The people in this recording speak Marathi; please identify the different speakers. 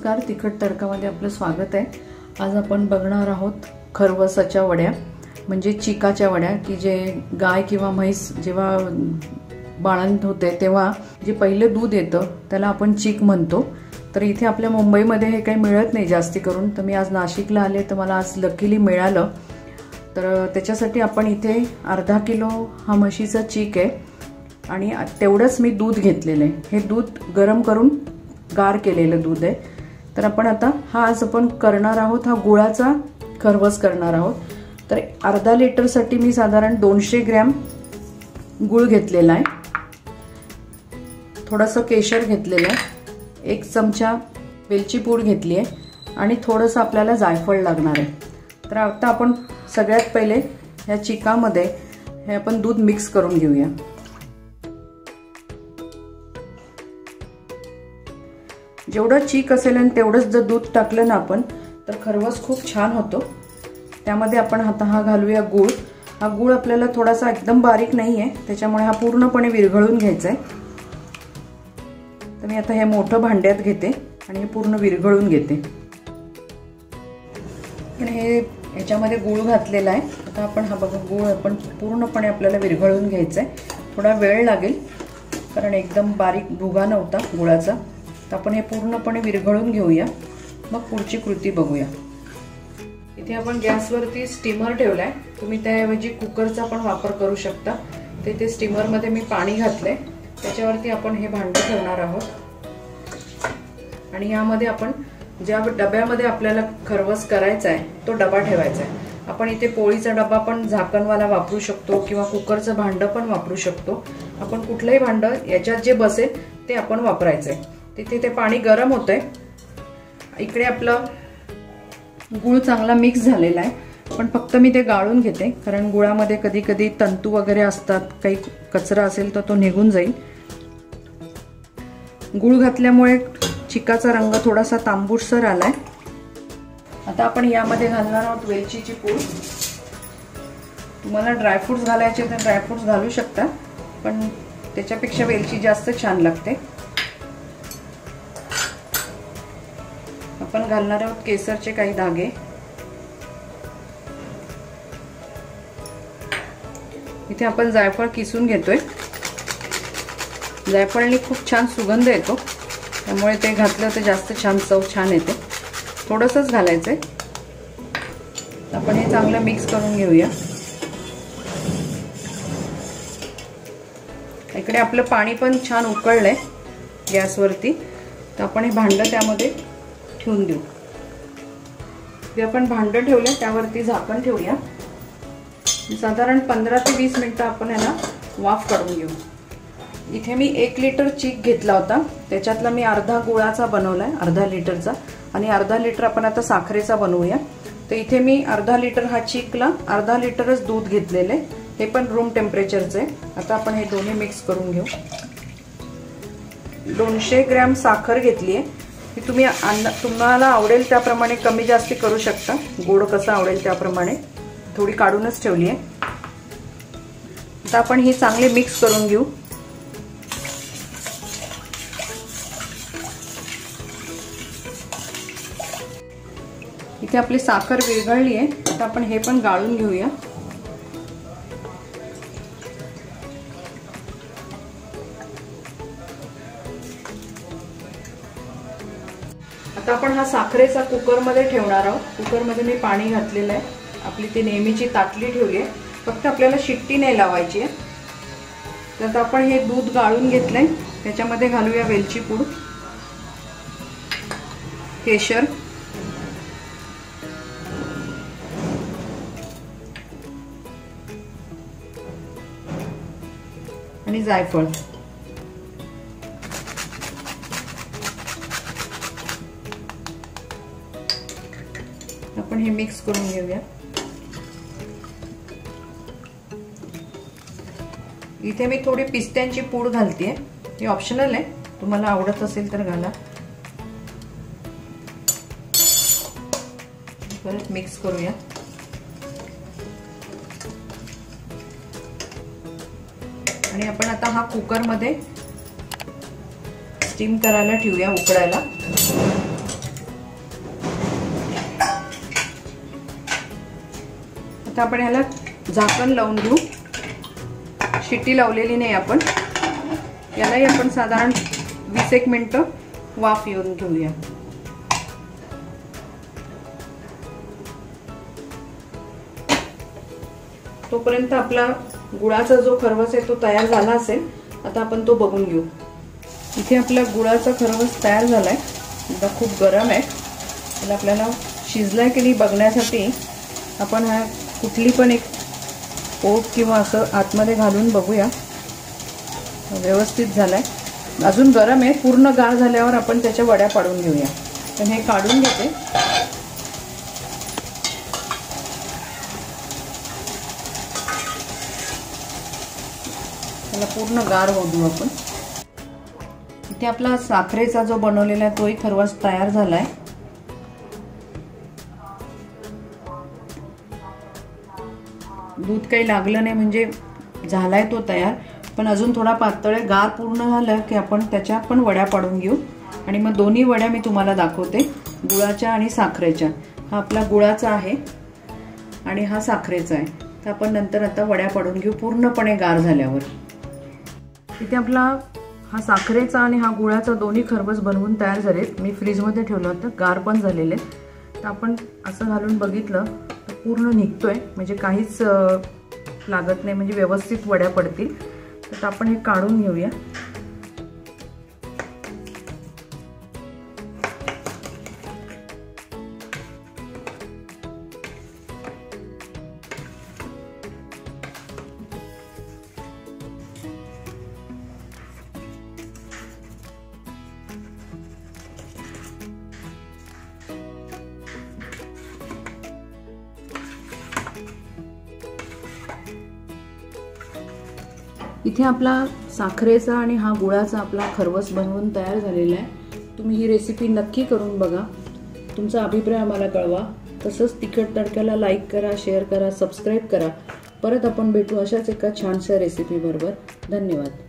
Speaker 1: नमस्कार, तिखट तडकामध्ये आपलं स्वागत आहे। आज आपण बघणार आहोत खरवसाच्या वड्या, म्हणजे चिकाच्या वड्या, की जे गाय किंवा म्हैस जेव्हा बाळंत होते तेव्हा जे पहिलं दूध येतं त्याला आपण चीक म्हणतो। तर इथे आपल्या मुंबईमध्ये हे काही मिळत नाही जास्ती करून, तर मी आज नाशिकला आले तर मला आज लकीली मिळालं। तर त्याच्यासाठी आपण इथे अर्धा किलो हा म्हशीचा चीक आहे आणि तेवढंच मी दूध घेतलेलं आहे। हे दूध गरम करून गार केलेलं दूध आहे। तर आपण आता आज आपण करणार आहोत हा गुळाचा खरवस करणार आहोत। तर अर्धा लिटर साठी मी साधारण 200 ग्रॅम गुळ घेतलेला आहे, थोडंसं केशर घेतलेलं आहे, 1 चमचा वेलची पूड घेतली आहे आणि थोडंसं आपल्याला जायफळ लागणार आहे। तर आता आपण सगळ्यात पहिले ह्या चिकामध्ये हे आपण दूध मिक्स करून घेऊया। जेवढं चीक असेल आणि तेवढंच जर दूध टाकलं ना आपण तर खरवस खूप छान होतो। त्यामध्ये आपण आता हा घालूया गूळ। हा गूळ आपल्याला थोडासा एकदम बारीक नाहीये, त्याच्यामुळे हा पूर्णपणे विरघळून घ्यायचा आहे। तर मी आता हे मोठं भांड्यात घेते आणि हे पूर्ण विरघळून घेते। हे याच्यामध्ये गूळ घातलेला आहे। आता आपण हा बघा गूळ आपण पूर्णपणे आपल्याला विरघळून घ्यायचा आहे। थोडा वेळ लागेल कारण एकदम बारीक भुगा नव्हता गुळाचा। तर आपण हे पूर्णपणे विरघळून घेऊया, मग पुढची कृती बघूया। इथे आपण गॅसवरती स्टीमर ठेवलाय, तुम्ही त्याऐवजी कुकरचा पण वापर करू शकता। ते स्टीमर मध्ये मी पाणी घातलंय, त्याच्यावरती आपण हे भांडं ठेवणार आहोत आणि यामध्ये आपण ज्या डब्यामध्ये आपल्याला खरवस करायचा आहे तो डबा ठेवायचा आहे। आपण इथे पोळीचा डबा पण झाकणवाला वापरू शकतो किंवा कुकरचं भांडं पण वापरू शकतो। आपण कुठलंही भांडं याच्यात जे बसेल ते आपण वापरायचं आहे। तिथे ते पाणी गरम होतंय। इकडे आपलं गूळ चांगला मिक्स झालेला आहे, पण फक्त मी ते गाळून घेते कारण गुळामध्ये कधी कधी तंतू वगैरे असतात, काही कचरा असेल तर तो निघून जाईल। गूळ घातल्यामुळे चिकाचा रंग थोडासा तांबूसर आलाय। आता आपण यामध्ये घालणार आहोत वेलचीची पूड। तुम्हाला ड्रायफ्रुट्स घालायचे तर ड्रायफ्रुट्स घालू शकता, पण त्याच्यापेक्षा वेलची जास्त छान लागते। आपण घालणार आहोत केसरचे काही धागे। इथे आपण जायफळ किसून घेतोय। जायफळाने खूप छान सुगंध येतो, त्यामुळे ते घातलं तर जास्त छान चव छान येते। थोडंसंच घालायचंय। आपण हे चांगलं मिक्स करून घेऊया। इकडे आपलं पाणी पण छान उकळलंय गॅसवरती, तर आपण हे भांडं त्यामध्ये ठेवून देऊ। जे आपण भांडं ठेवलं त्यावरती झाकण ठेवूया। साधारण 15 ते 20 मिनिटं आपण याला वाफ काढून घेऊ। इथे मी 1 लिटर चीक घेतला होता, त्याच्यातला मी अर्धा गुळाचा बनवलाय, अर्धा लिटरचा, आणि अर्धा लिटर आपण आता साखरेचा बनवूया। तर इथे मी अर्धा लिटर हा चीकला अर्धा लिटरच दूध घेतलेले, हे पण रूम टेम्परेचरचे आहे। आता आपण हे दोन्ही मिक्स करून घेऊ। 200 ग्रॅम साखर घेतली आहे, की तुम्ही तुम्हाला आवडेल त्याप्रमाणे कमी जास्ती करू शकता, गोड कसं आवडेल त्याप्रमाणे। थोडी काढूनच ठेवली आहे। आता आपण ही चांगली मिक्स करून घेऊ। इथे आपली साखर विरघळली आहे, आता आपण हे पण गाळून घेऊया। आता आपण हा साखरेचा कुकर मध्ये ठेवणार आहोत। कुकर मध्ये मी पाणी घातलेलं आहे, आपली ती नेहमीची ताटली ठेवली आहे, फक्त आपल्याला शिट्टी नाही लावायची आहे। तर आता आपण हे दूध गाळून घेतलंय, त्याच्यामध्ये घालूया वेलची पूड, केशर, आणि जायफळ। आपण हे मिक्स करून घेऊया। इथे मी थोडी पिस्त्यांची पूड घालतेय, हे ऑप्शनल आहे, तुम्हाला आवडत असेल तर घाला। परत मिक्स करूया। आणि आपण आता हा कुकर मध्ये स्टीम करायला ठेवूया, उकळायला। आता आपण ह्याला झाकण लावून घेऊ. शिट्टी लावलेली नाही आपण. यालाही आपण साधारण 20 मिनिटं वाफ येऊन घेऊया. तोपर्यंत आपला गुळाचा जो खरवस आहे तो तयार झाला असेल. आता आपण तो बघून घेऊ. इथे आपला गुळाचा खरवस तयार झालाय. आता खूप गरम आहे. त्याला आपल्याला शिजलाय की नाही बघण्यासाठी आपण हा कुठली पण एक पोट किंवा असं आतमध्ये घालून बघूया. व्यवस्थित झालाय. अजून गरम आहे. पूर्ण गार झाल्यावर आपण त्याच्या वड्या पाडून घेऊया. तर हे काढून घेते. त्याला पूर्ण गार होऊ देऊ आपण. इथे आपला साखरेचा जो बनवलेला आहे तोही खरवस तयार झालाय. दूध काही लागलं नाही म्हणजे झालाय तो तयार. पण अजून थोडा पातळ आहे. गार पूर्ण झालं की आपण त्याच्या पण वड्या पाडून घेऊ. आणि मग दोन्ही वड्या मी तुम्हाला दाखवते, गुळाच्या आणि साखरेच्या. हा आपला गुळाचा आहे आणि हा साखरेचा आहे. तर आपण नंतर आता वड्या पाडून घेऊ पूर्णपणे गार झाल्यावर. इथे आपला हा साखरेचा आणि हा गुळाचा दोन्ही खरवस बनवून तयार झालेत. मी फ्रीजमध्ये ठेवलं होतं, गार पण झालेले. तर आपण असं घालून बघितलं तर पूर्ण निघतोय, म्हणजे काहीच लागत नाही, म्हणजे व्यवस्थित वड्या पडतील. तर आपण हे काढून घेऊया. इथे आपला साखरेचा आणि हा गुळाचा आपला खरवस बनवून तयार झालेला आहे. तुम्ही ही रेसिपी नक्की करून बघा. तुमचा अभिप्राय आम्हाला कळवा. तसंच तिखट तडक्याला लाईक करा, शेअर करा, सबस्क्राईब करा. परत आपण भेटू अशाच एका छानशा रेसिपी बरोबर. धन्यवाद.